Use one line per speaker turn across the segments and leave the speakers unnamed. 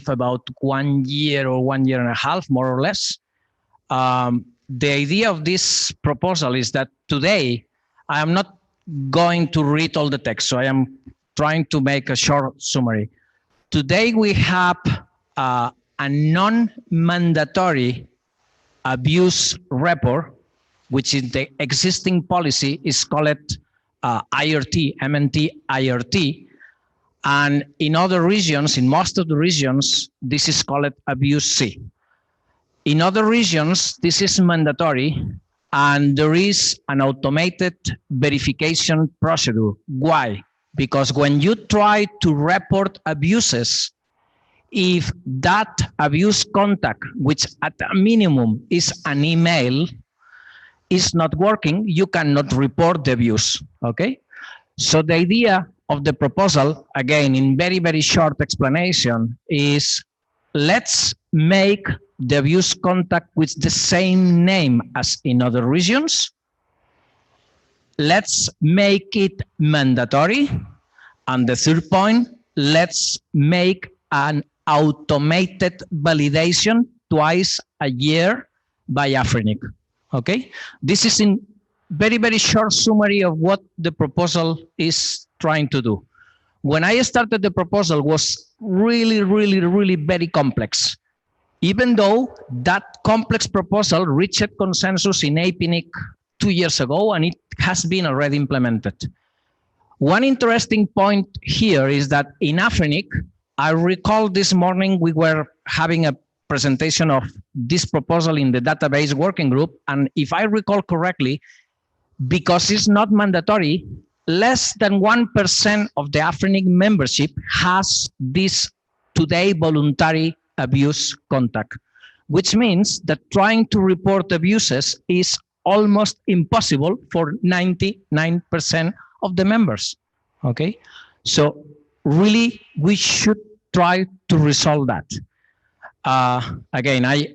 about 1 year or 1 year and a half, more or less. The idea of this proposal is that today I am not going to read all the text, so I am trying to make a short summary. Today we have a non-mandatory abuse report, which in the existing policy is called IRT, MNT IRT. And in other regions, in most of the regions, this is called abuse C. In other regions, this is mandatory, and there is an automated verification procedure. Why? Because when you try to report abuses, if that abuse contact, which at a minimum is an email, is not working, you cannot report the abuse, okay? So the idea of the proposal, again, in very, very short explanation, is let's make the abuse contact with the same name as in other regions. Let's make it mandatory. And the third point, let's make an automated validation twice a year by AFRINIC. Okay, this is in very, very short summary of what the proposal is trying to do. When I started, the proposal was really, really, really very complex. Even though that complex proposal reached consensus in AFRINIC 2 years ago, and it has been already implemented. One interesting point here is that in AFRINIC, I recall this morning we were having a presentation of this proposal in the database working group, and if I recall correctly, because it's not mandatory, less than 1% of the AFRINIC membership has this today voluntary abuse contact, which means that trying to report abuses is almost impossible for 99% of the members, okay? So really, we should try to resolve that. Again, I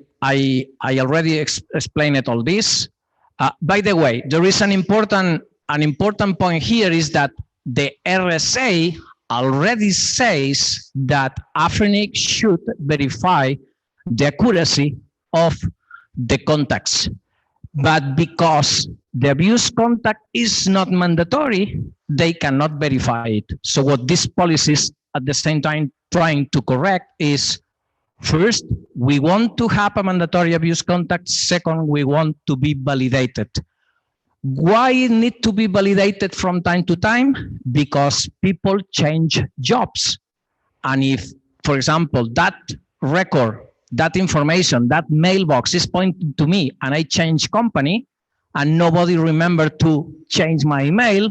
already explained all this. By the way, there is an important point here is that the RSA already says that AFRINIC should verify the accuracy of the contacts. But because the abuse contact is not mandatory, they cannot verify it. So what this policy is at the same time trying to correct is, first, we want to have a mandatory abuse contact. Second, we want to be validated. Why it need to be validated from time to time? Because people change jobs. And if, for example, that record, that information, that mailbox is pointing to me and I change company and nobody remembered to change my email,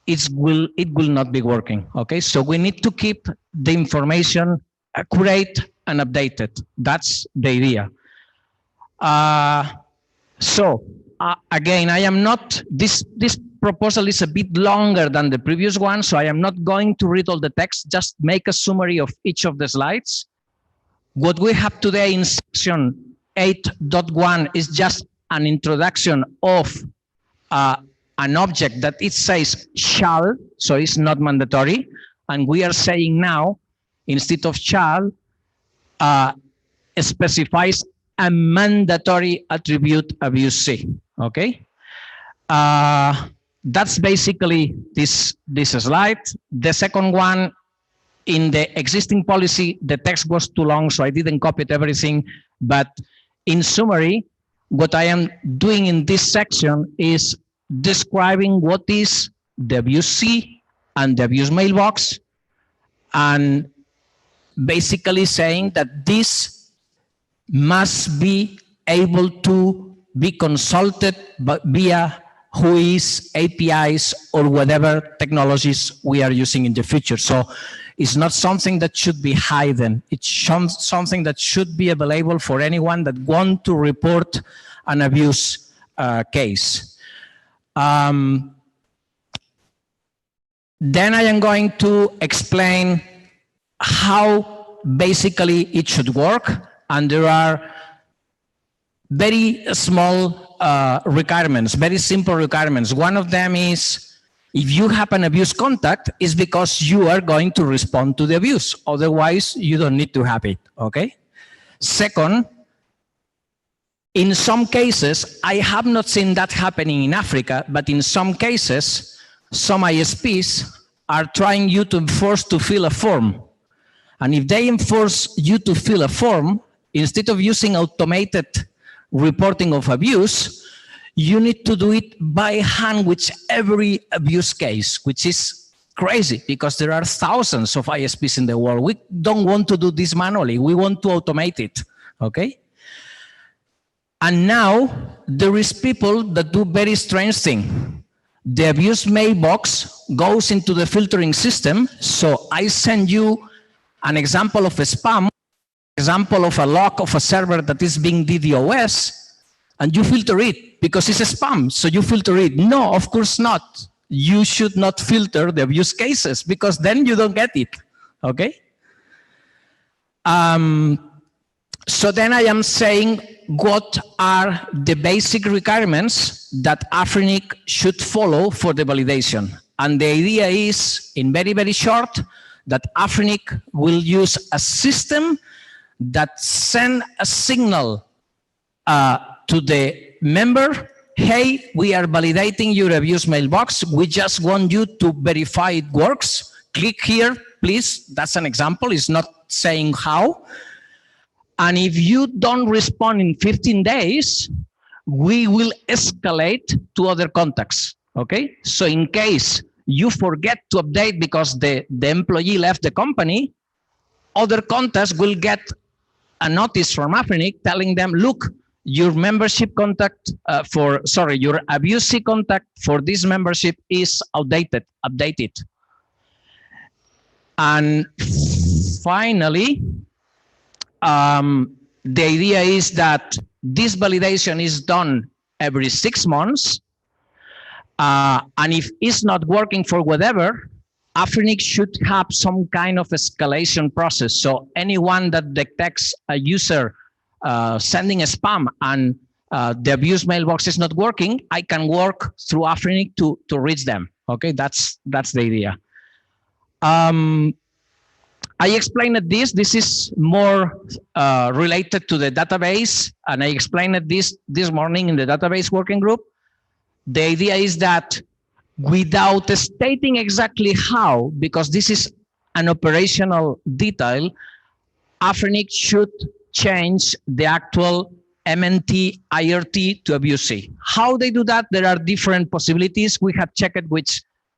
it will not be working, okay? So we need to keep the information accurate and updated. That's the idea. Again, I am not, this proposal is a bit longer than the previous one, so I am not going to read all the text, just make a summary of each of the slides. What we have today in section 8.1 is just an introduction of an object that it says shall, so it's not mandatory. And we are saying now, instead of shall, specifies a mandatory attribute abuse C, okay? That's basically this slide. The second one, in the existing policy, the text was too long, so I didn't copy everything. But in summary, what I am doing in this section is describing what is the abuse C and the abuse mailbox, and basically saying that this must be able to be consulted via WHOIS, APIs, or whatever technologies we are using in the future. So it's not something that should be hidden. It's something that should be available for anyone that wants to report an abuse case. Then I am going to explain how basically it should work, and there are very small requirements, very simple requirements. One of them is If you have an abuse contact, it's because you are going to respond to the abuse. Otherwise, you don't need to have it, okay? Second, in some cases, I have not seen that happening in Africa, but in some cases, some ISPs are trying you to enforce to fill a form. And if they enforce you to fill a form, instead of using automated reporting of abuse, you need to do it by hand with every abuse case, which is crazy because there are thousands of ISPs in the world. We don't want to do this manually. We want to automate it, okay? And now there is people that do very strange thing. The abuse mailbox goes into the filtering system. So I send you an example of a spam, example of a log of a server that is being DDoS, and you filter it because it's a spam. So you filter it. No, of course not. You should not filter the abuse cases because then you don't get it. Okay? So then I am saying what are the basic requirements that AFRINIC should follow for the validation. And the idea is, in very, very short, that AFRINIC will use a system that send a signal to the member, hey, we are validating your abuse mailbox. We just want you to verify it works. Click here, please. That's an example. It's not saying how. And if you don't respond in 15 days, we will escalate to other contacts, okay? So in case you forget to update because the employee left the company, other contacts will get a notice from AFRINIC telling them, look, your membership contact your abuse contact for this membership is outdated, updated. And finally, the idea is that this validation is done every 6 months. And if it's not working for whatever, AFRINIC should have some kind of escalation process. So anyone that detects a user sending a spam and the abuse mailbox is not working, I can work through AFRINIC to reach them. Okay, that's the idea. I explained this. This is more related to the database, and I explained this morning in the database working group. The idea is that without stating exactly how, because this is an operational detail, AFRINIC should change the actual MNT IRT to abuse. How they do that, there are different possibilities. We have checked with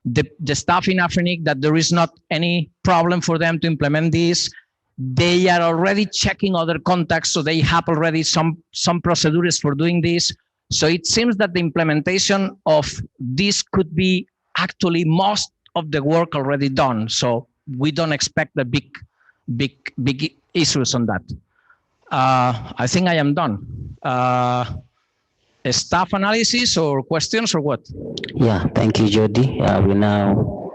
the staff in AFRINIC that there is not any problem for them to implement this. They are already checking other contacts, so they have already some procedures for doing this. So it seems that the implementation of this could be actually most of the work already done. So we don't expect the big issues on that. I think I am done. Staff analysis or questions or what?
Yeah, thank you, Jody. We now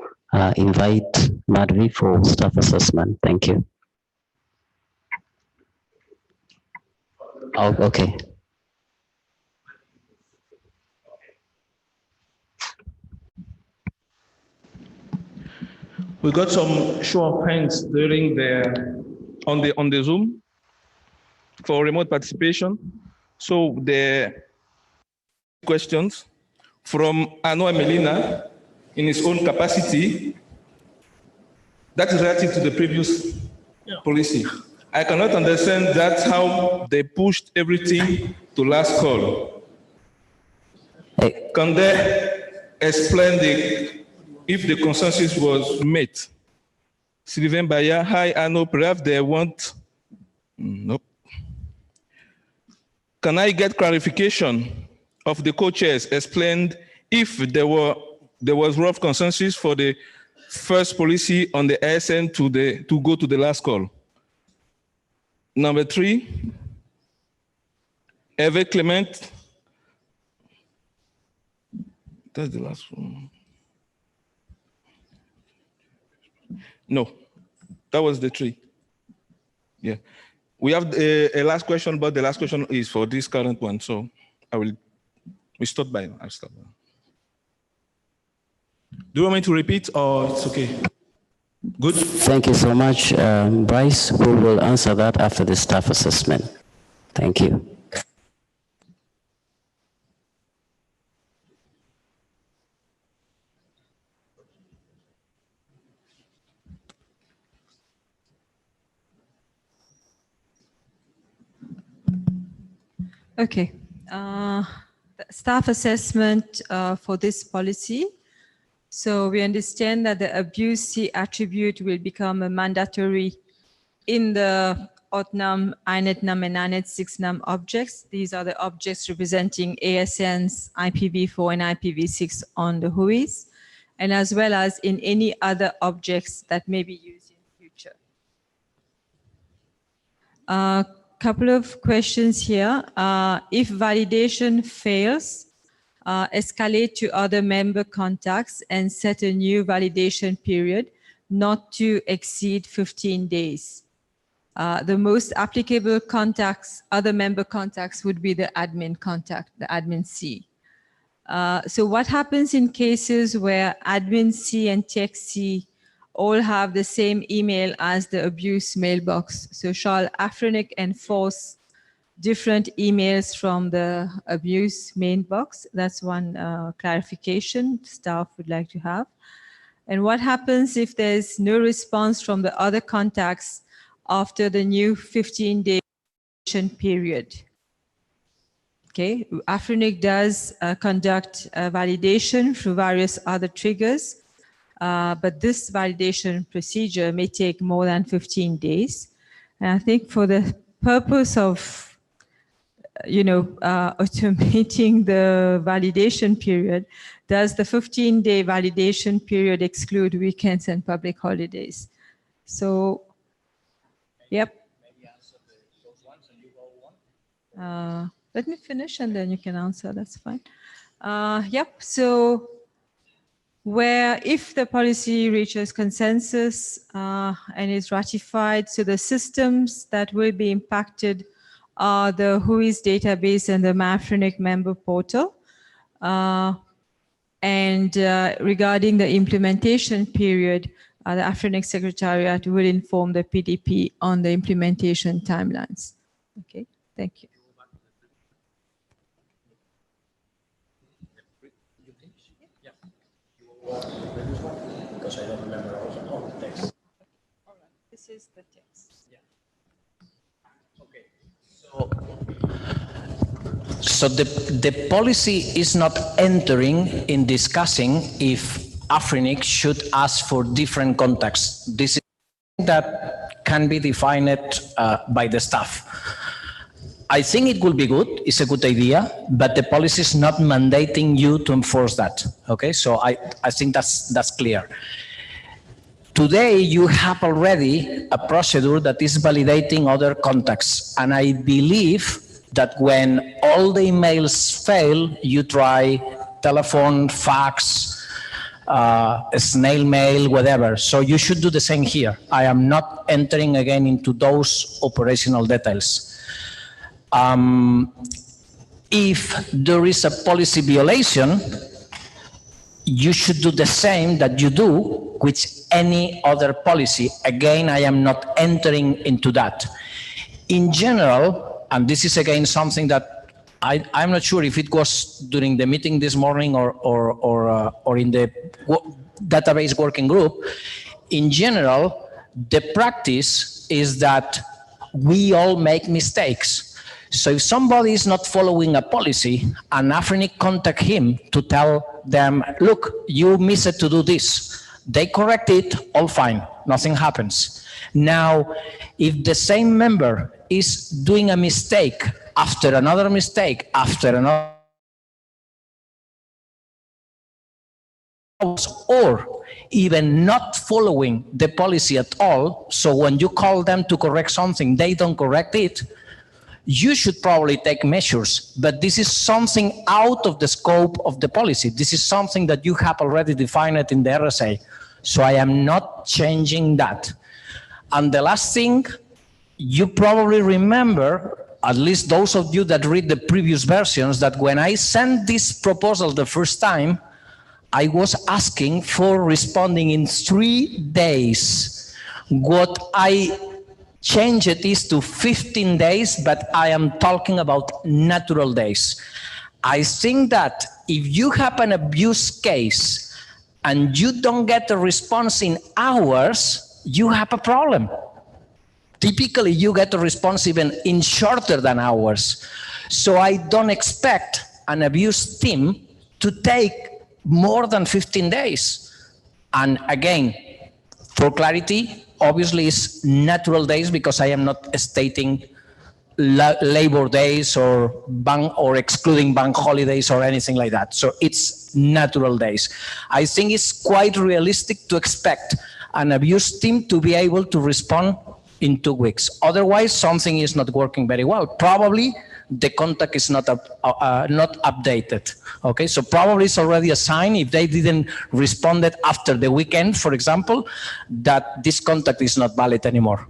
invite Madhvi for staff assessment. Thank you. Oh, okay.
We got some show of hands during on the Zoom for remote participation. So the questions from Anoa Melina in his own capacity. That is relative to the previous policy. I cannot understand that's how they pushed everything to last call. Can they explain if the consensus was met? Sylvain Baya, hi, Arno, perhaps they want, nope. Can I get clarification of the co-chairs explained if there was rough consensus for the first policy on the ASN to go to the last call? Number 3, Eve Clement. That's the last one. No, that was the 3. Yeah. We have a last question, but the last question is for this current one. So we start by. I'll start by. Do you want me to repeat or it's okay? Good.
Thank you so much, Bryce. We will answer that after the staff assessment. Thank you.
Okay. Staff assessment for this policy. So we understand that the abuse C attribute will become a mandatory in the OTNUM, INETNUM, and INET6NUM objects. These are the objects representing ASNs, IPv4 and IPv6 on the WHOIS, and as well as in any other objects that may be used in future. Couple of questions here. If validation fails, escalate to other member contacts and set a new validation period not to exceed 15 days. The most applicable contacts, other member contacts, would be the admin contact, the admin C. So what happens in cases where admin C and tech C all have the same email as the abuse mailbox? So shall AFRINIC enforce different emails from the abuse mailbox? That's one clarification staff would like to have. And what happens if there's no response from the other contacts after the new 15-day period? Okay, AFRINIC does conduct validation through various other triggers, but this validation procedure may take more than 15 days. And I think for the purpose of automating the validation period, does the 15-day validation period exclude weekends and public holidays? So, yep.
Maybe answer those ones and you go on.
Let me finish and then you can answer, that's fine. Yep, so where if the policy reaches consensus and is ratified, so the systems that will be impacted are the WHOIS database and the AFRINIC member portal. And regarding the implementation period, the AFRINIC Secretariat will inform the PDP on the implementation timelines. Okay, thank you.
Because I don't remember all the text.
All right, this is the text.
Yeah. Okay. So the policy is not entering in discussing if AFRINIC should ask for different contacts. This is something that can be defined by the staff. I think it will be good, it's a good idea, but the policy is not mandating you to enforce that, okay? So I think that's clear. Today, you have already a procedure that is validating other contacts, and I believe that when all the emails fail, you try telephone, fax, snail mail, whatever. So you should do the same here. I am not entering again into those operational details. If there is a policy violation, you should do the same that you do with any other policy. Again, I am not entering into that. In general, and this is again something that I'm not sure if it was during the meeting this morning or in the database working group, in general, the practice is that we all make mistakes. So if somebody is not following a policy, and AFRINIC contact him to tell them, look, you missed to do this. They correct it, all fine, nothing happens. Now, if the same member is doing a mistake after another mistake, after another, or even not following the policy at all, so when you call them to correct something, they don't correct it, you should probably take measures, but this is something out of the scope of the policy. This is something that you have already defined in the RSA. So I am not changing that. And the last thing, you probably remember, at least those of you that read the previous versions, that when I sent this proposal the first time, I was asking for responding in 3 days. What I changed it is to 15 days, but I am talking about natural days. I think that if you have an abuse case and you don't get a response in hours, you have a problem. Typically, you get a response even in shorter than hours. So I don't expect an abuse team to take more than 15 days. And again, for clarity, obviously it's natural days because I am not stating labor days or excluding bank holidays or anything like that. So it's natural days. I think it's quite realistic to expect an abuse team to be able to respond in 2 weeks. Otherwise, something is not working very well. Probably the contact is not updated. Okay, so probably it's already a sign if they didn't respond after the weekend, for example, that this contact is not valid anymore.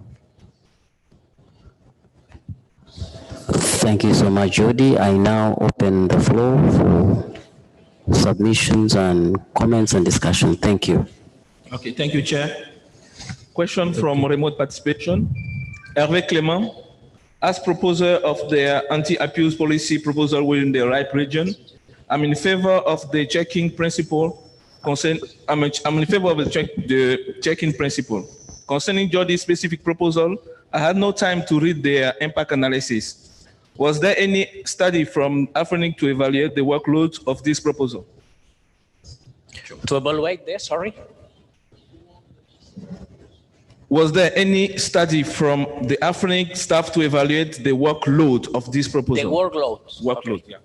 Thank you so much, Jody. I now open the floor for submissions and comments and discussion. Thank you.
Okay, thank you, Chair. Question from remote participation. Hervé Clément, as proposer of the anti-abuse policy proposal within the RIPE region, I'm in favor of the checking principle. I'm in favor of the checking principle. Concerning Jody's specific proposal, I had no time to read their impact analysis. Was there any study from AFRINIC to evaluate the workload of this proposal?
To evaluate this, sorry?
Was there any study from the AFRINIC staff to evaluate the workload of this proposal?
The workload.
Workload, okay. Yeah.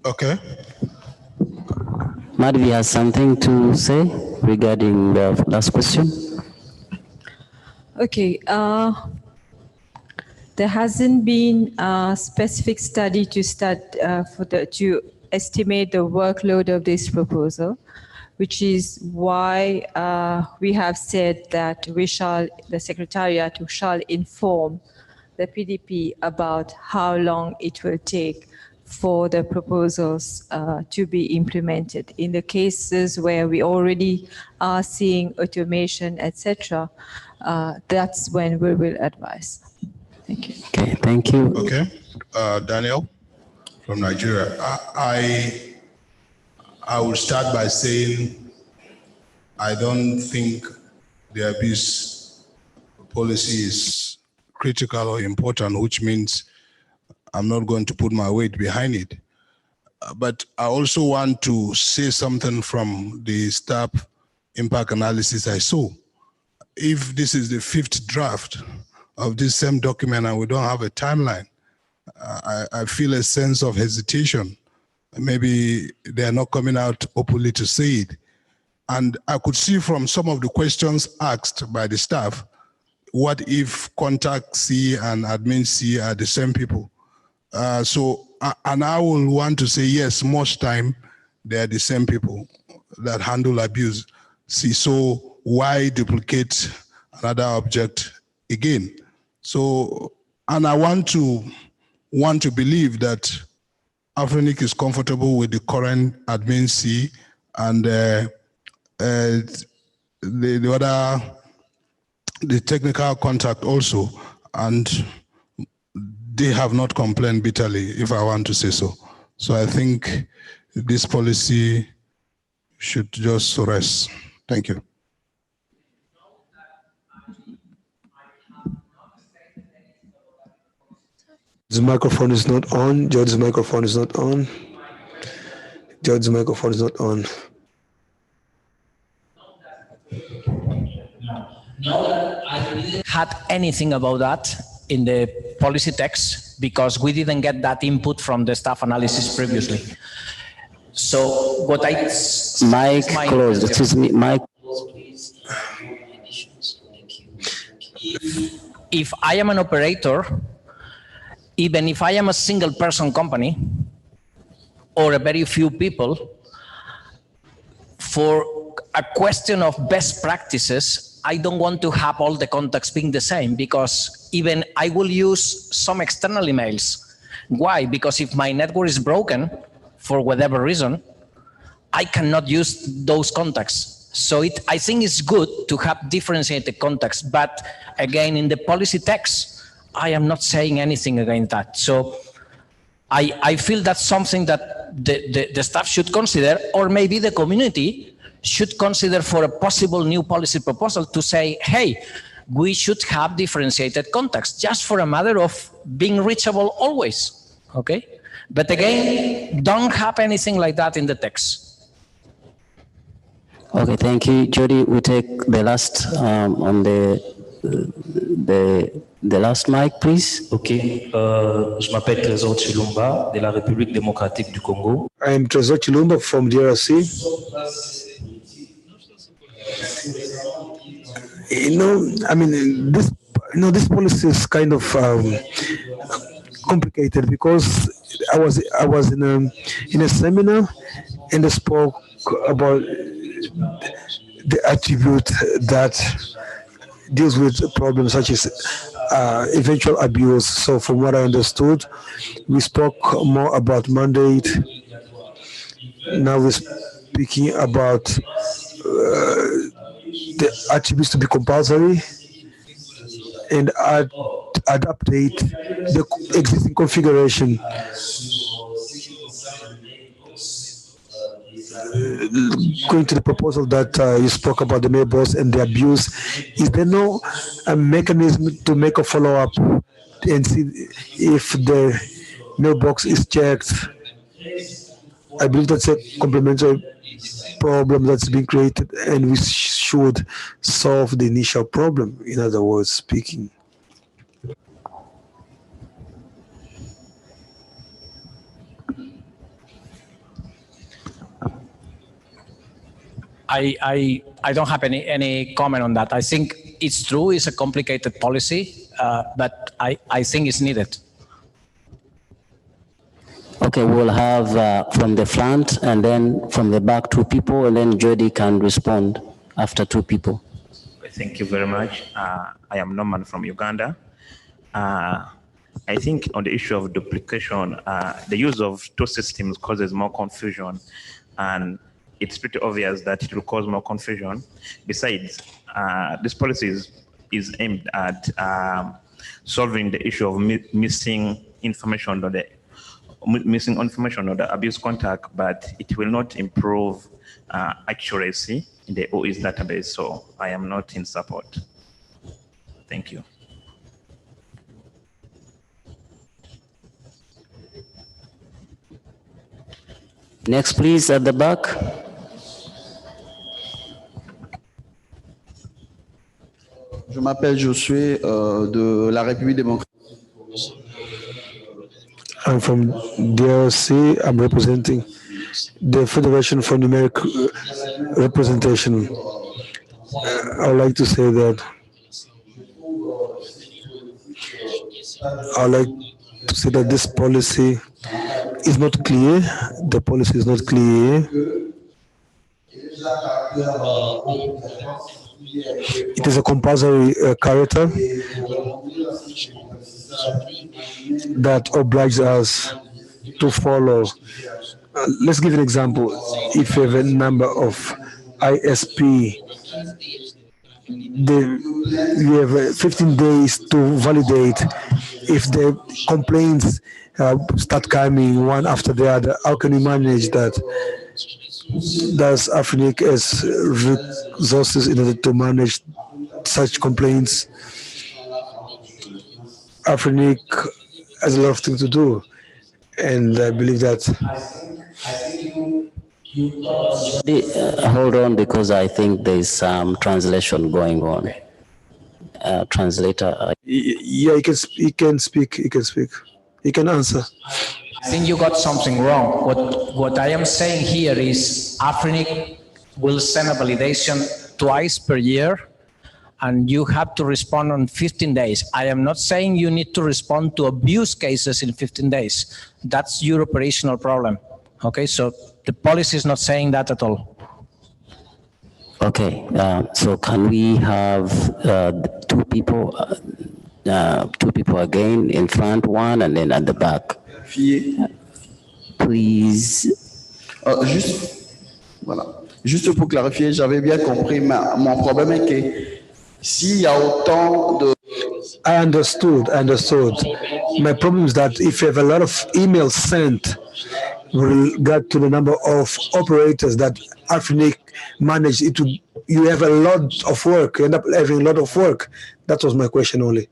Okay.
Madhvi has something to say regarding the last question.
Okay. There hasn't been a specific study to estimate the workload of this proposal, which is why we have said that the Secretariat shall inform the PDP about how long it will take for the proposals to be implemented. In the cases where we already are seeing automation, etc., that's when we will advise. Thank you.
Okay, thank you.
Okay. Daniel from Nigeria. I will start by saying I don't think the abuse policy is critical or important, which means I'm not going to put my weight behind it. But I also want to say something from the staff impact analysis I saw. If this is the 5th draft of this same document and we don't have a timeline, I feel a sense of hesitation. Maybe they are not coming out openly to say it. And I could see from some of the questions asked by the staff, what if contact C and admin C are the same people? And I will want to say, yes, most time they are the same people that handle abuse. See, so why duplicate another object again? So, and I want to believe that AFRINIC is comfortable with the current admin C and the technical contact also, and they have not complained bitterly, if I want to say so. So I think this policy should just rest. Thank you.
The microphone is not on. George's microphone is not on. George's microphone is not on.
No, I didn't had anything about that in the policy text because we didn't get that input from the staff analysis previously. So what I...
Mic closed, excuse me, mic closed, please.
If I am an operator, even if I am a single person company or a very few people, for a question of best practices, I don't want to have all the contacts being the same because even I will use some external emails. Why? Because if my network is broken, for whatever reason, I cannot use those contacts. So I think it's good to have differentiated contacts, but again, in the policy text, I am not saying anything against that. So I feel that's something that the staff should consider, or maybe the community should consider for a possible new policy proposal to say, hey, we should have differentiated contacts just for a matter of being reachable always, okay? But again, don't have anything like that in the text.
Okay, thank you, Jody. We take the last on the last mic, please.
Ok, je m'appelle Trésor Chilumba de la République démocratique du Congo.
I am Trésor Chilumba from DRC. I mean, this policy is kind of complicated because I was in a seminar and they spoke about the attribute that deals with problems such as eventual abuse. So from what I understood, we spoke more about mandate. Now we're speaking about the attributes to be compulsory and adaptate the existing configuration. Going to the proposal that you spoke about the mailbox and the abuse, is there no mechanism to make a follow-up and see if the mailbox is checked? I believe that's a complementary problem that's been created, and we should solve the initial problem, in other words speaking.
I don't have any comment on that. I think it's true, it's a complicated policy, but I think it's needed.
Okay, we'll have from the front and then from the back 2 people, and then Jody can respond after 2 people.
Thank you very much. I am Norman from Uganda. I think on the issue of duplication, the use of 2 systems causes more confusion, and it's pretty obvious that it will cause more confusion. Besides, this policy is aimed at solving the issue of missing information on the abuse contact, but it will not improve accuracy in the OIS database. So I am not in support. Thank you.
Next, please, at the back.
Je m'appelle Josué de la République démocratique.
I'm from DRC. I'm representing the Federation for Numeric Representation. I would like to say that this policy is not clear. The policy is not clear. It is a compulsory character that obliges us to follow. Let's give an example. If you have a number of ISP, you have 15 days to validate. If the complaints start coming one after the other, how can you manage that? Does AFRINIC has resources in order to manage such complaints? AFRINIC has a lot of things to do, and I believe that.
Hold on, because I think there's some translation going on. Translator.
Yeah, he can speak. He can answer.
I think you got something wrong. What I am saying here is AFRINIC will send a validation twice per year, and you have to respond on 15 days. I am not saying you need to respond to abuse cases in 15 days. That's your operational problem. Okay, so the policy is not saying that at all.
Okay, so can we have 2 people again, in front 1 and then at the back?
clarifier.
Please.
Juste pour clarifier, j'avais bien compris, mais mon problème est que s'il y a autant de...
I understood. My problem is that if you have a lot of emails sent with regard to the number of operators that AFRINIC manage, you have a lot of work. You end up having a lot of work. That was my question only.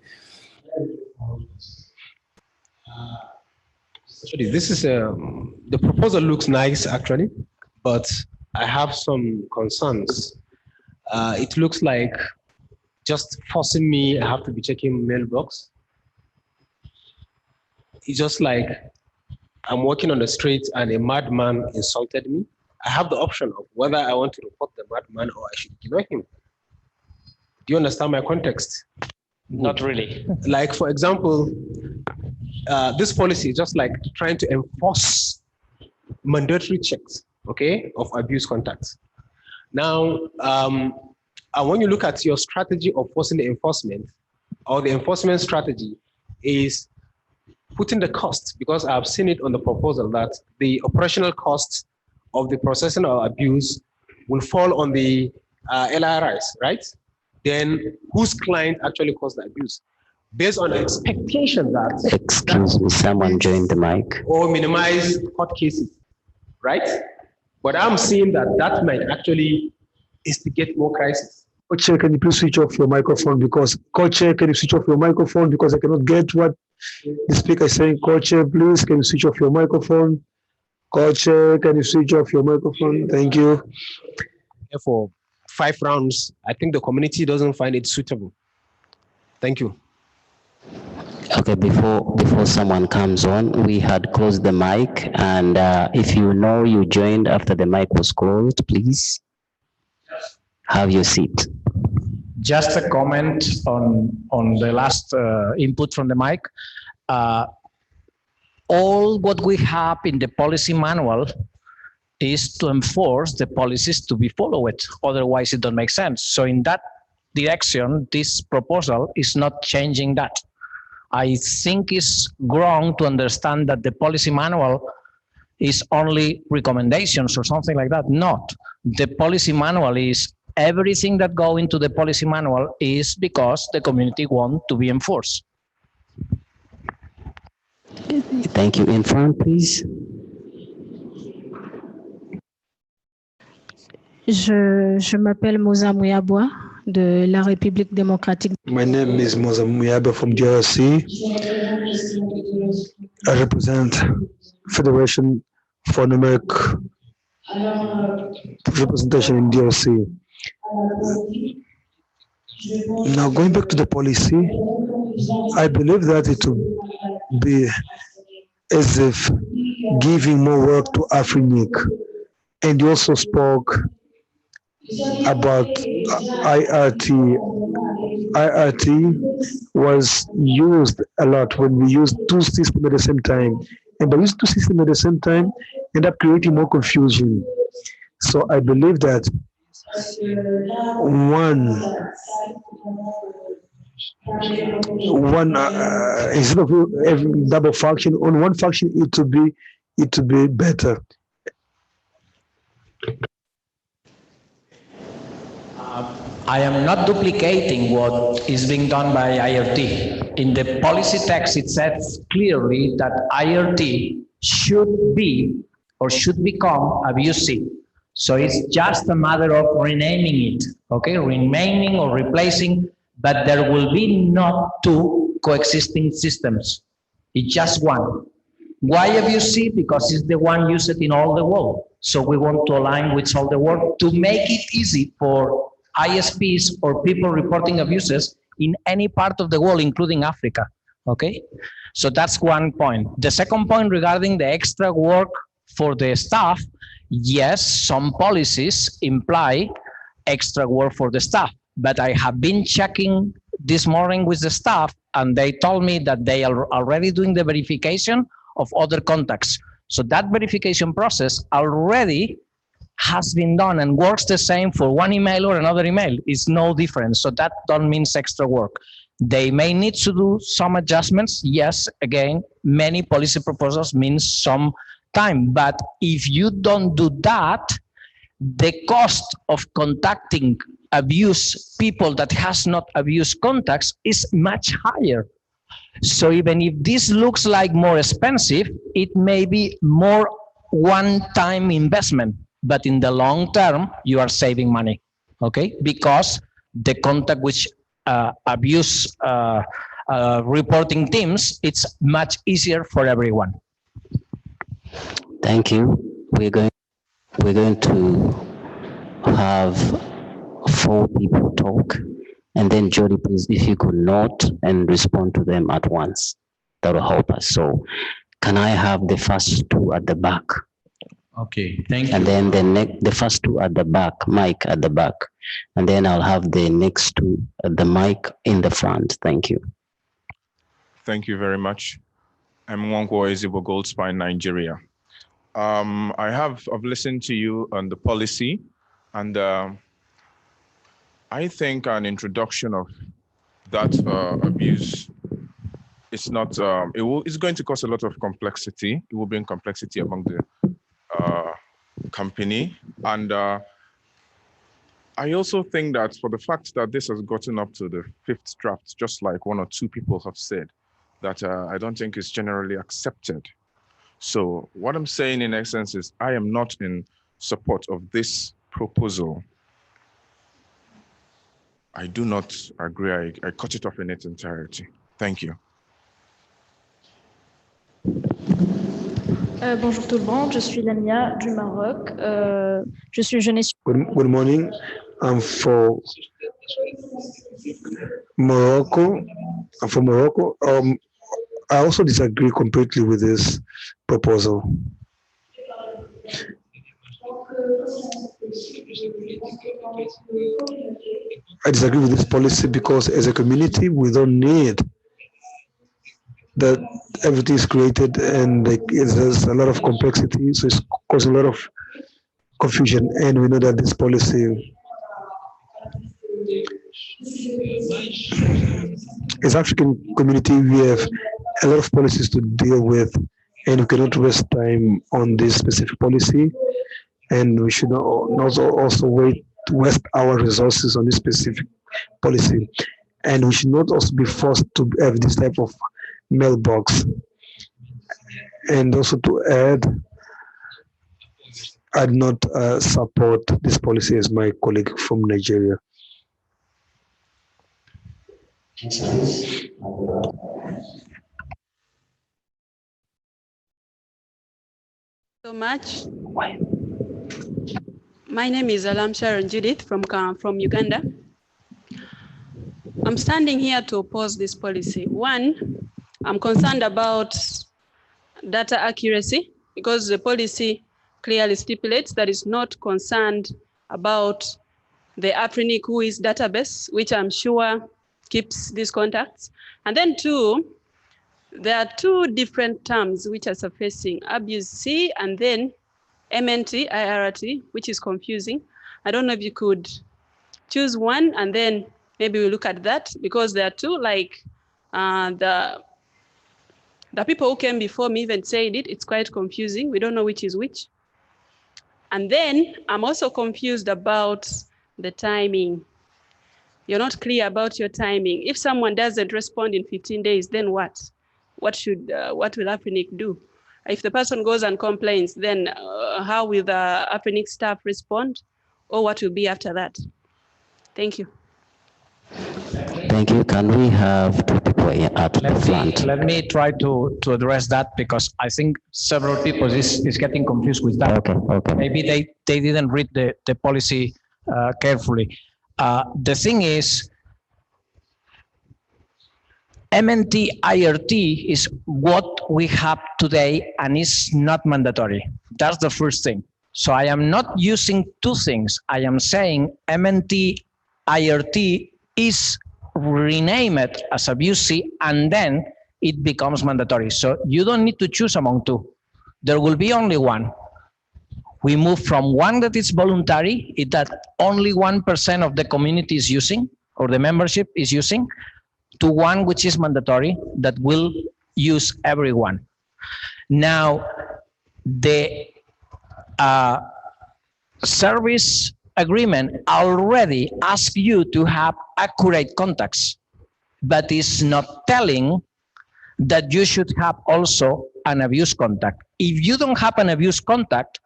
Actually, this is the proposal looks nice actually, but I have some concerns. It looks like just forcing me, I have to be checking mailbox. It's just like I'm walking on the street and a madman insulted me. I have the option of whether I want to report the madman or I should ignore him. Do you understand my context?
Not really.
Like, for example, this policy is just like trying to enforce mandatory checks, okay, of abuse contacts. Now, when you look at your strategy of forcing the enforcement, or the enforcement strategy is putting the cost, because I've seen it on the proposal that the operational costs of the processing of abuse will fall on the LRIs, right? Then whose client actually caused the abuse? Based on the expectation that...
Excuse me, someone joined the mic.
Or minimize court cases, right? But I'm seeing that might actually instigate more crisis.
Co-chair, can you please switch off your microphone? Because co-chair, can you switch off your microphone? Because I cannot get what the speaker is saying. Co-chair, please, can you switch off your microphone? Co-chair, can you switch off your microphone? Thank you.
For 5 rounds, I think the community doesn't find it suitable. Thank you.
Okay, before someone comes on, we had closed the mic, and if you know you joined after the mic was closed, please have your seat.
Just a comment on the last input from the mic. All what we have in the policy manual is to enforce the policies to be followed. Otherwise, it don't make sense. So in that direction, this proposal is not changing that. I think it's wrong to understand that the policy manual is only recommendations or something like that. Not. The policy manual is everything that go into the policy manual is because the community want to be enforced.
Thank you. In front, please.
Je m'appelle Moza Mouyaboua de la République démocratique.
My name is Moza Mouyaboua from DRC. I represent Federation for Numeric Representation in DRC. Now, going back to the policy, I believe that it would be as if giving more work to AFRINIC. And you also spoke about IRT. IRT was used a lot when we used 2 systems at the same time. And by using 2 systems at the same time, end up creating more confusion. So I believe that instead of having double function on one function, it to be better.
I am not duplicating what is being done by IRT. In the policy text, it says clearly that IRT should be or should become a VUC. So it's just a matter of renaming it, okay? Renaming or replacing, but there will be not 2 coexisting systems. It's just one. Why a VUC? Because it's the one used in all the world. So we want to align with all the world to make it easy for ISPs or people reporting abuses in any part of the world, including Africa, okay? So that's one point. The second point regarding the extra work for the staff, yes, some policies imply extra work for the staff, but I have been checking this morning with the staff and they told me that they are already doing the verification of other contacts. So that verification process already has been done and works the same for one email or another email. It's no difference. So that don't mean extra work. They may need to do some adjustments. Yes, again, many policy proposals means some time, but if you don't do that, the cost of contacting abuse people that has not abuse contacts is much higher. So even if this looks like more expensive, it may be more one-time investment, but in the long term, you are saving money, okay? Because the contact with abuse reporting teams, it's much easier for everyone.
Thank you. We're going to have 4 people talk, and then Jody, please, if you could note and respond to them at once, that will help us. So can I have the first 2 at the back?
Okay, thank you.
And then the first 2 at the back, mic at the back, and then I'll have the next 2 at the mic in the front. Thank you.
Thank you very much. I'm Nwankwo Ezigbo Goldspine, Nigeria. I've listened to you on the policy, and I think an introduction of that abuse is not, it's going to cause a lot of complexity. It will bring complexity among the company. And I also think that for the fact that this has gotten up to the 5th draft, just like 1 or 2 people have said, that I don't think is generally accepted. So what I'm saying in essence is I am not in support of this proposal. I do not agree. I cut it off in its entirety. Thank you.
Bonjour tout le monde, je suis Lamia du Maroc. Je suis jeunesse.
Good morning. I'm from Morocco. I also disagree completely with this proposal. I disagree with this policy because as a community, we don't need that everything is created and there's a lot of complexity, so it's causing a lot of confusion. And we know that this policy, as African community, we have a lot of policies to deal with, and we cannot waste time on this specific policy. And we should not also waste our resources on this specific policy. And we should not also be forced to have this type of mailbox. And also to add, I do not support this policy as my colleague from Nigeria.
So much. My name is Alam Sharon Judith from Uganda. I'm standing here to oppose this policy. One, I'm concerned about data accuracy because the policy clearly stipulates that it's not concerned about the AFRINIC WHOIS database, which I'm sure keeps these contacts. And then 2, there are 2 different terms which are surfacing, abuse C and then MNT, IRT, which is confusing. I don't know if you could choose one and then maybe we look at that, because there are 2, like the people who came before me even said it's quite confusing. We don't know which is which. And then I'm also confused about the timing. You're not clear about your timing. If someone doesn't respond in 15 days, then what? What will AFRINIC do? If the person goes and complains, then how will the AFRINIC staff respond? Or what will be after that? Thank you.
Thank you. Can we have 2 people at the front?
Let me try to address that, because I think several people is getting confused with that.
Okay.
Maybe they didn't read the policy carefully. The thing is, MNT IRT is what we have today and is not mandatory. That's the first thing. So I am not using 2 things. I am saying MNT IRT is renamed as abuse C and then it becomes mandatory. So you don't need to choose among 2. There will be only one. We move from one that is voluntary, that only 1% of the community is using or the membership is using, to one which is mandatory that will use everyone. Now, the service agreement already asks you to have accurate contacts, but is not telling that you should have also an abuse contact. If you don't have an abuse contact,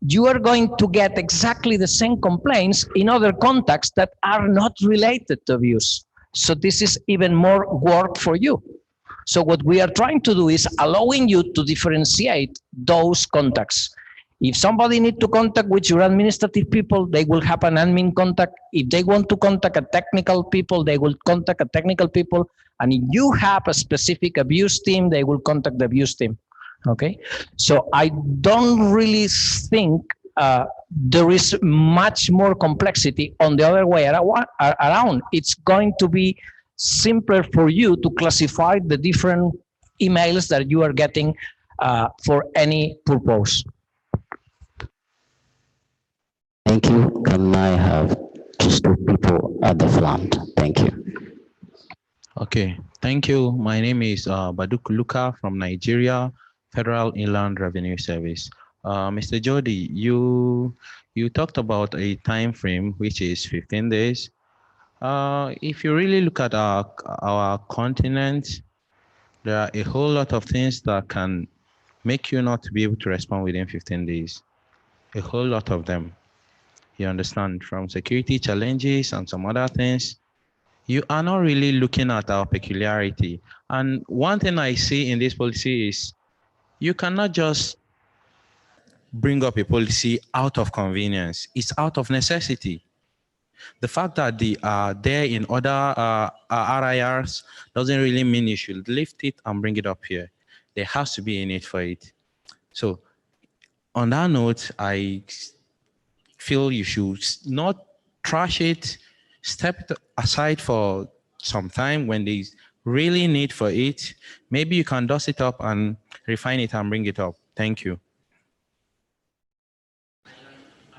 you are going to get exactly the same complaints in other contacts that are not related to abuse. So this is even more work for you. So what we are trying to do is allowing you to differentiate those contacts. If somebody needs to contact with your administrative people, they will have an admin contact. If they want to contact a technical people, they will contact a technical people. And if you have a specific abuse team, they will contact the abuse team. Okay, so I don't really think there is much more complexity on the other way around. It's going to be simpler for you to classify the different emails that you are getting for any purpose.
Thank you. Can I have just two people at the front? Thank you.
Okay, thank you. My name is Baduk Luka from Nigeria, Federal Inland Revenue Service. Mr. Jody, you talked about a time frame which is 15 days. If you really look at our continent, there are a whole lot of things that can make you not be able to respond within 15 days. A whole lot of them. You understand, from security challenges and some other things. You are not really looking at our peculiarity. And one thing I see in this policy is you cannot just bring up a policy out of convenience. It's out of necessity. The fact that they are there in other RIRs doesn't really mean you should lift it and bring it up here. There has to be a need for it. So on that note, I feel you should not trash it, step aside for some time when there's really need for it. Maybe you can dust it up and refine it and bring it up. Thank you.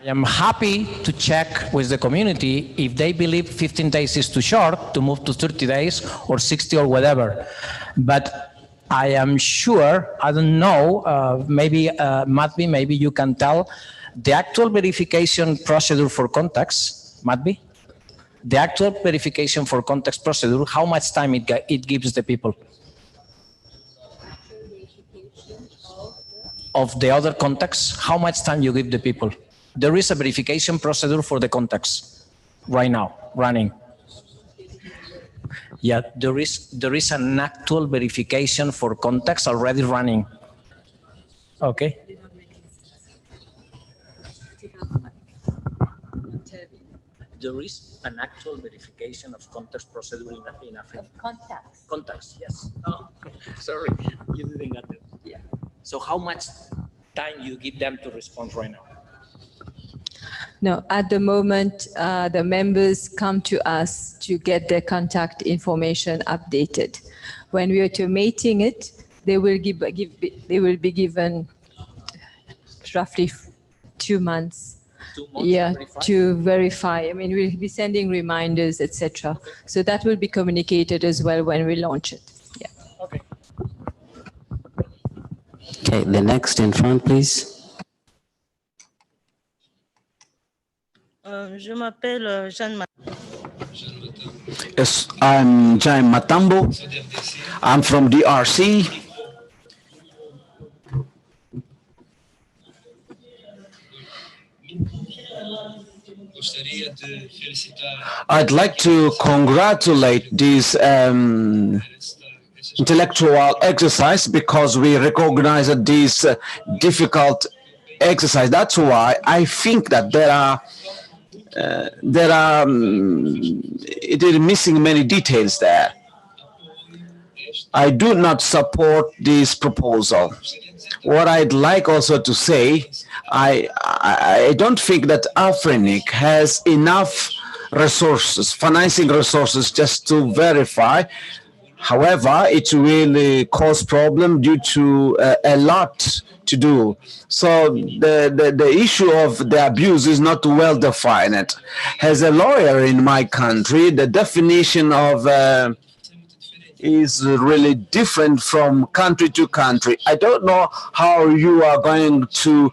I am happy to check with the community if they believe 15 days is too short to move to 30 days or 60 or whatever. But I am sure, I don't know, maybe Matvi, maybe you can tell the actual verification procedure for contacts, Matvi? The actual verification for contacts procedure, how much time it gives the people? Of the other contacts, how much time you give the people? There is a verification procedure for the contacts right now, running. Yeah, there is an actual verification for contacts already running. Okay. There is an actual verification of contacts procedure in Africa.
Contacts.
Contacts, yes. Oh, sorry, you didn't get it. Yeah. So how much time you give them to respond right now?
No, at the moment, the members come to us to get their contact information updated. When we are automating it, they will be given roughly 2 months.
2 months,
yeah,
to
verify. I mean, we'll be sending reminders, etc. So that will be communicated as well when we launch it. Yeah.
Okay.
Okay, the next in front, please.
Je m'appelle Jeanne.
Yes, I'm Jaime Matambo. I'm from DRC. I'd like to congratulate this intellectual exercise because we recognize that this difficult exercise. That's why I think that it is missing many details there. I do not support this proposal. What I'd like also to say, I don't think that AFRINIC has enough resources, financing resources, just to verify. However, it really causes problem due to a lot to do. So the issue of the abuse is not well defined. As a lawyer in my country, the definition of is really different from country to country. I don't know how you are going to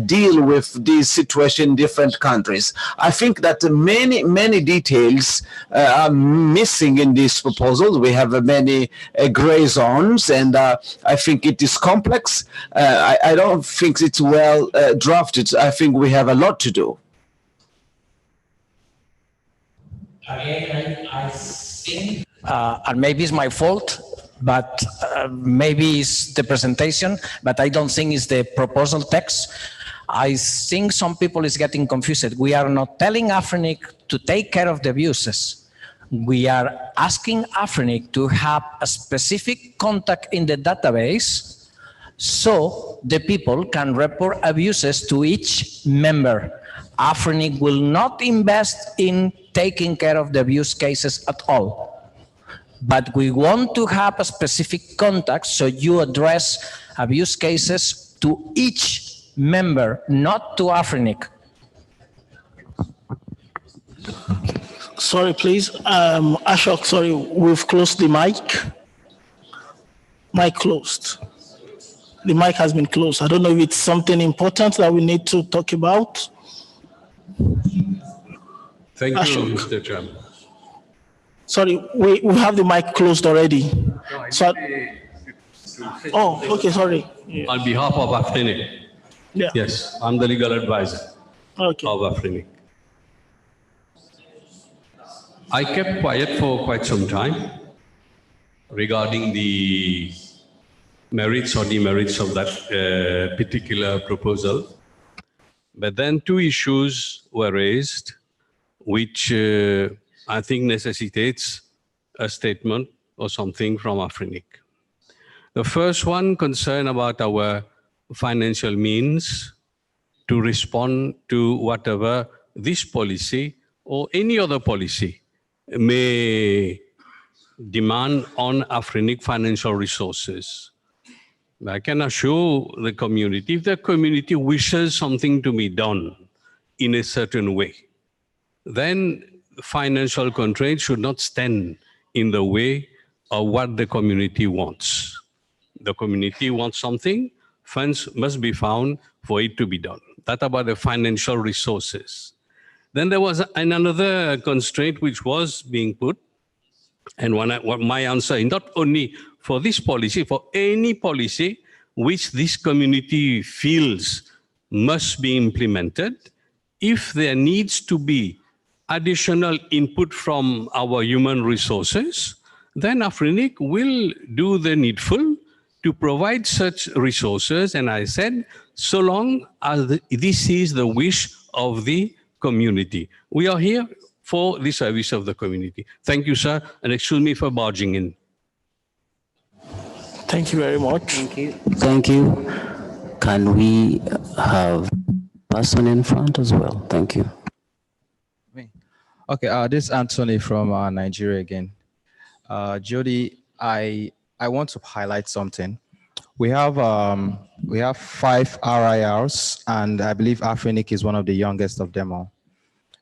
deal with this situation in different countries. I think that many details are missing in this proposal. We have many gray zones, and I think it is complex. I don't think it's well drafted. I think we have a lot to do.
Again, I think, and maybe it's my fault, but maybe it's the presentation, but I don't think it's the proposal text. I think some people is getting confused. We are not telling AFRINIC to take care of the abuses. We are asking AFRINIC to have a specific contact in the database so the people can report abuses to each member. AFRINIC will not invest in taking care of the abuse cases at all. But we want to have a specific contact so you address abuse cases to each member, not to AFRINIC.
Sorry, please. Ashok, sorry, we've closed the mic. Mic closed. The mic has been closed. I don't know if it's something important that we need to talk about.
Thank you,
Ashok.
Mr. Chairman.
Sorry, we have the mic closed already. So, oh, okay, sorry. Yeah.
On behalf of AFRINIC,
Yeah.
yes, I'm the legal advisor of AFRINIC. I kept quiet for quite some time regarding the merits or demerits of that particular proposal. But then two issues were raised, which I think necessitates a statement or something from AFRINIC. The first one concerned about our financial means to respond to whatever this policy or any other policy may demand on AFRINIC financial resources. I can assure the community, if the community wishes something to be done in a certain way, then financial constraints should not stand in the way of what the community wants. The community wants something, funds must be found for it to be done. That's about the financial resources. Then there was another constraint which was being put, and my answer is not only for this policy, for any policy which this community feels must be implemented, if there needs to be additional input from our human resources, then AFRINIC will do the needful to provide such resources. And I said, so long as this is the wish of the community. We are here for the service of the community. Thank you, sir, and excuse me for barging in.
Thank you very much.
Thank you. Thank you. Can we have person in front as well? Thank you.
Okay, this is Anthony from Nigeria again. Jody, I want to highlight something. We have 5 RIRs, and I believe AFRINIC is one of the youngest of them all.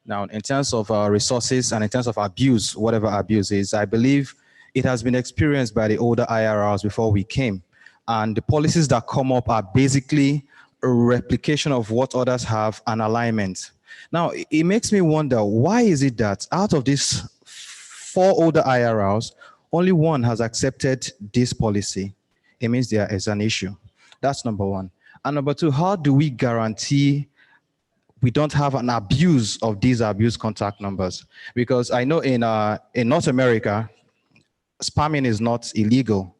Now, in terms of resources and in terms of abuse, whatever abuse is, I believe it has been experienced by the older IRRs before we came. And the policies that come up are basically a replication of what others have, an alignment. Now, it makes me wonder, why is it that out of these 4 older IRRs, only one has accepted this policy? It means there is an issue. That's number one. And number two, how do we guarantee we don't have an abuse of these abuse contact numbers? Because I know in North America, spamming is not illegal,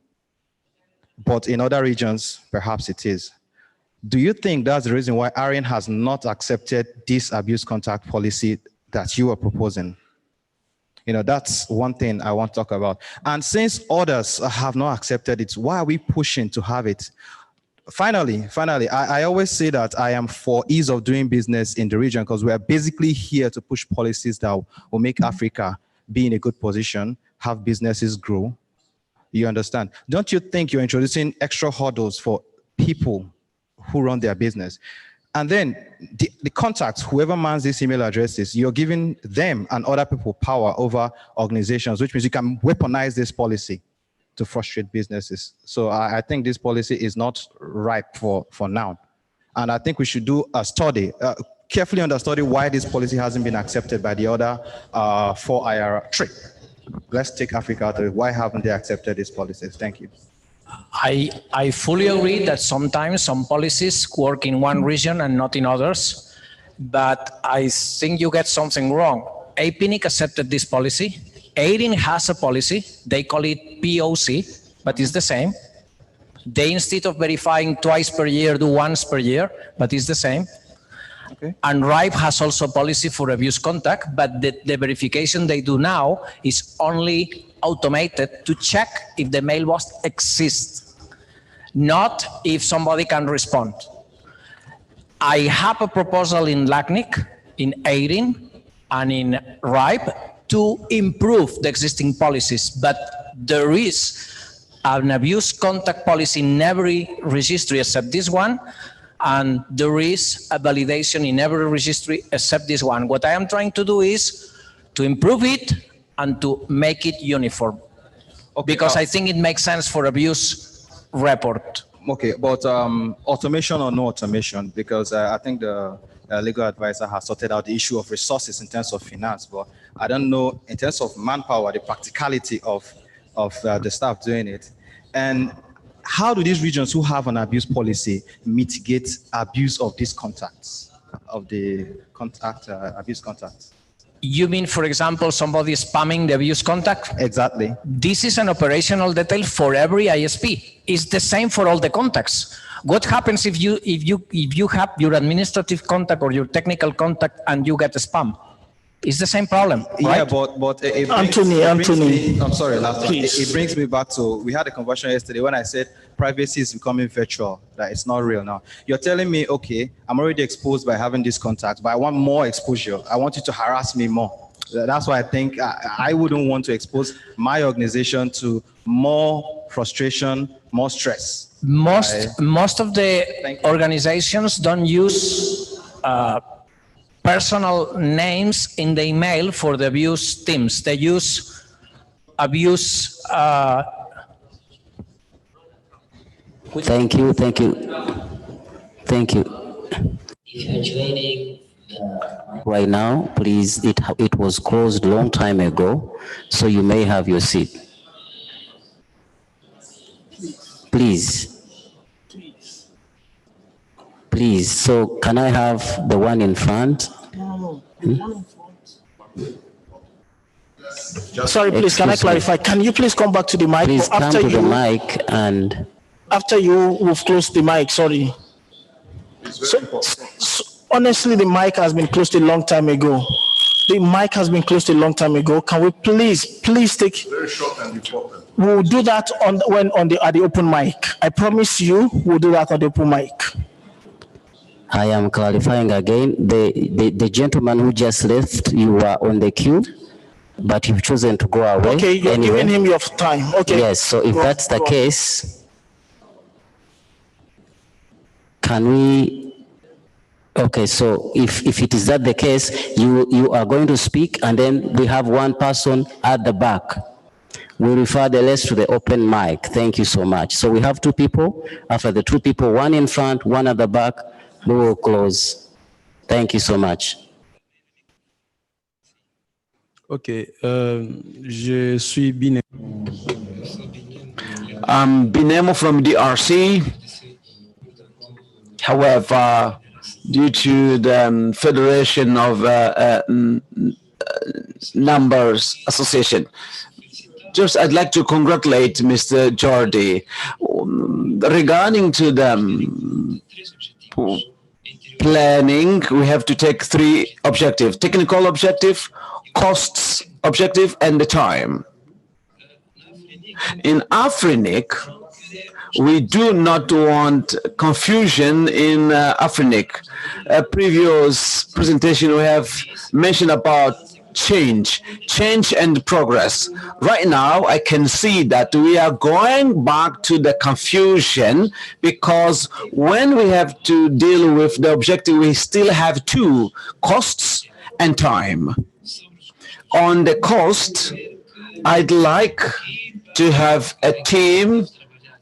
but in other regions, perhaps it is. Do you think that's the reason why ARIN has not accepted this abuse contact policy that you are proposing? You know, that's one thing I want to talk about. And since others have not accepted it, why are we pushing to have it? Finally, I always say that I am for ease of doing business in the region, because we are basically here to push policies that will make Africa be in a good position, have businesses grow. You understand? Don't you think you're introducing extra hurdles for people who run their business? And then the contacts, whoever mans these email addresses, you're giving them and other people power over organizations, which means you can weaponize this policy. to frustrate businesses. So I think this policy is not ripe for now. And I think we should do a study, carefully understudy why this policy hasn't been accepted by the other 4 IR3. Let's take Africa out of it. Why haven't they accepted these policies? Thank you.
I fully agree that sometimes some policies work in one region and not in others, but I think you get something wrong. AFRINIC accepted this policy. AFRINIC has a policy. They call it POC, but it's the same. They, instead of verifying twice per year, do once per year, but it's the same. Okay. And RIPE has also a policy for abuse contact, but the verification they do now is only automated to check if the mailbox exists, not if somebody can respond. I have a proposal in LACNIC, in AFRINIC, and in RIPE to improve the existing policies, but there is an abuse contact policy in every registry except this one, and there is a validation in every registry except this one. What I am trying to do is to improve it and to make it uniform, because I think it makes sense for abuse report.
Okay, but automation or no automation, because I think the legal advisor has sorted out the issue of resources in terms of finance, but I don't know in terms of manpower, the practicality of the staff doing it. And how do these regions who have an abuse policy mitigate abuse of these contacts, of the abuse contacts?
You mean, for example, somebody spamming the abuse contact?
Exactly.
This is an operational detail for every ISP. It's the same for all the contacts. What happens if you have your administrative contact or your technical contact and you get spam? It's the same problem, right?
Yeah, but
Anthony,
I'm sorry, last one. It brings me back to, we had a conversation yesterday when I said privacy is becoming virtual, that it's not real now. You're telling me, okay, I'm already exposed by having this contact, but I want more exposure. I want you to harass me more. That's why I think I wouldn't want to expose my organization to more frustration, more stress.
Most of the organizations don't use personal names in the email for the abuse teams. They use abuse.
Thank you.
If you're joining
Right now, please, it was closed long time ago, so you may have your seat. Please. Please, so can I have the one in front?
Sorry, please, can I clarify? Can you please come back to the mic?
Please come to the mic and...
After you've closed the mic, sorry. So, honestly, the mic has been closed a long time ago. The mic has been closed a long time ago. Can we please take...
Very short and important.
We'll do that at the open mic. I promise you, we'll do that at the open mic.
I am clarifying again, the gentleman who just left, you were on the queue, but you've chosen to go away.
Okay, you're giving him your time. Okay.
Yes, so if that's the case, can we, okay, so if it is that the case, you are going to speak and then we have one person at the back. We refer the rest to the open mic. Thank you so much. So we have two people. After the two people, one in front, one at the back, we will close. Thank you so much.
Okay, je suis Binem.
I'm Binemo from DRC. However, due to the Federation of Numbers Association, just I'd like to congratulate Mr. Jordi regarding to the planning. We have to take three objectives: technical objective, costs objective, and the time. In AFRINIC, we do not want confusion in AFRINIC. A previous presentation we have mentioned about change and progress. Right now, I can see that we are going back to the confusion because when we have to deal with the objective, we still have two: costs and time. On the cost, I'd like to have a team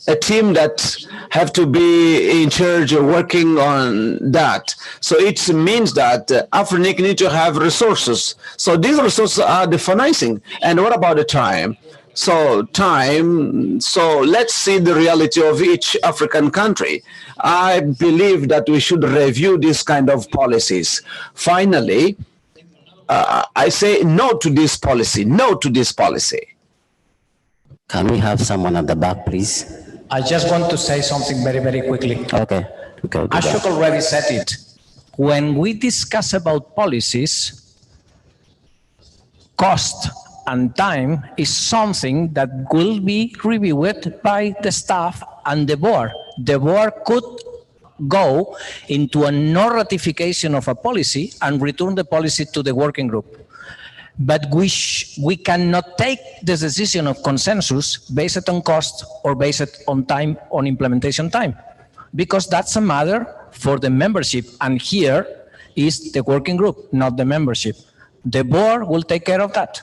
that have to be in charge of working on that. So it means that AFRINIC need to have resources. So these resources are the financing. And what about the time? So let's see the reality of each African country. I believe that we should review this kind of policies. Finally, I say no to this policy, no to this policy.
Can we have someone at the back, please?
I just want to say something very, very quickly.
Okay.
Ashok already said it. When we discuss about policies, cost and time is something that will be reviewed by the staff and the board. The board could go into a no ratification of a policy and return the policy to the working group. But we cannot take the decision of consensus based on cost or based on time, on implementation time, because that's a matter for the membership. And here is the working group, not the membership. The board will take care of that.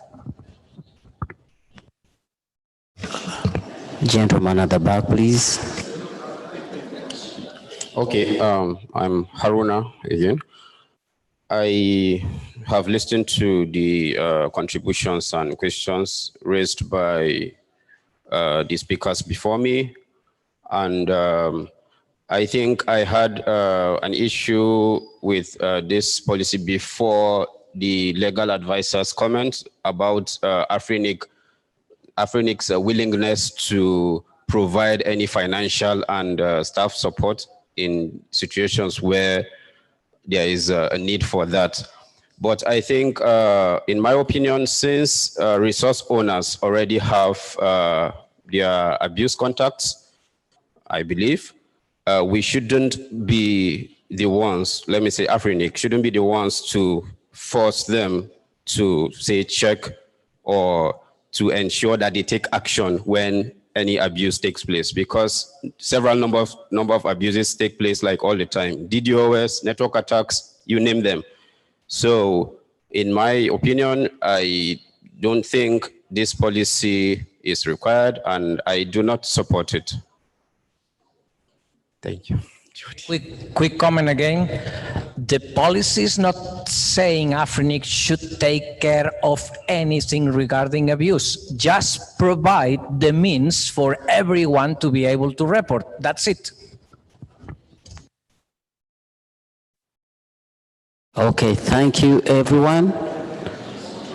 Gentleman at the back, please.
Okay, I'm Haruna again. I have listened to the contributions and questions raised by the speakers before me. And I think I had an issue with this policy before the legal advisor's comment about AFRINIC's willingness to provide any financial and staff support in situations where there is a need for that. But I think, in my opinion, since resource owners already have their abuse contacts, I believe, we shouldn't be the ones, let me say AFRINIC, shouldn't be the ones to force them to, say, check or to ensure that they take action when any abuse takes place, because several number of abuses take place like all the time. DDoS, network attacks, you name them. So in my opinion, I don't think this policy is required and I do not support it. Thank you.
Quick comment again. The policy is not saying AFRINIC should take care of anything regarding abuse. Just provide the means for everyone to be able to report. That's it.
Okay, thank you, everyone.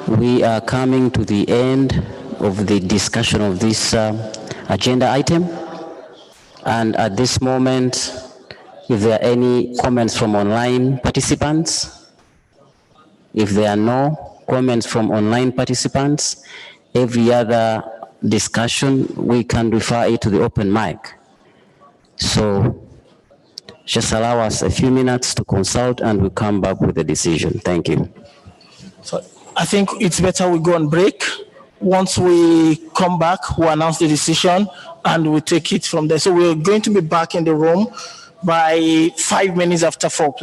We are coming to the end of the discussion of this agenda item. And at this moment, if there are any comments from online participants, if there are no comments from online participants, every other discussion, we can refer it to the open mic. So just allow us a few minutes to consult and we'll come back with a decision. Thank you.
So I think it's better we go on break. Once we come back, we'll announce the decision and we'll take it from there. So we're going to be back in the room by 5 minutes after 4, please.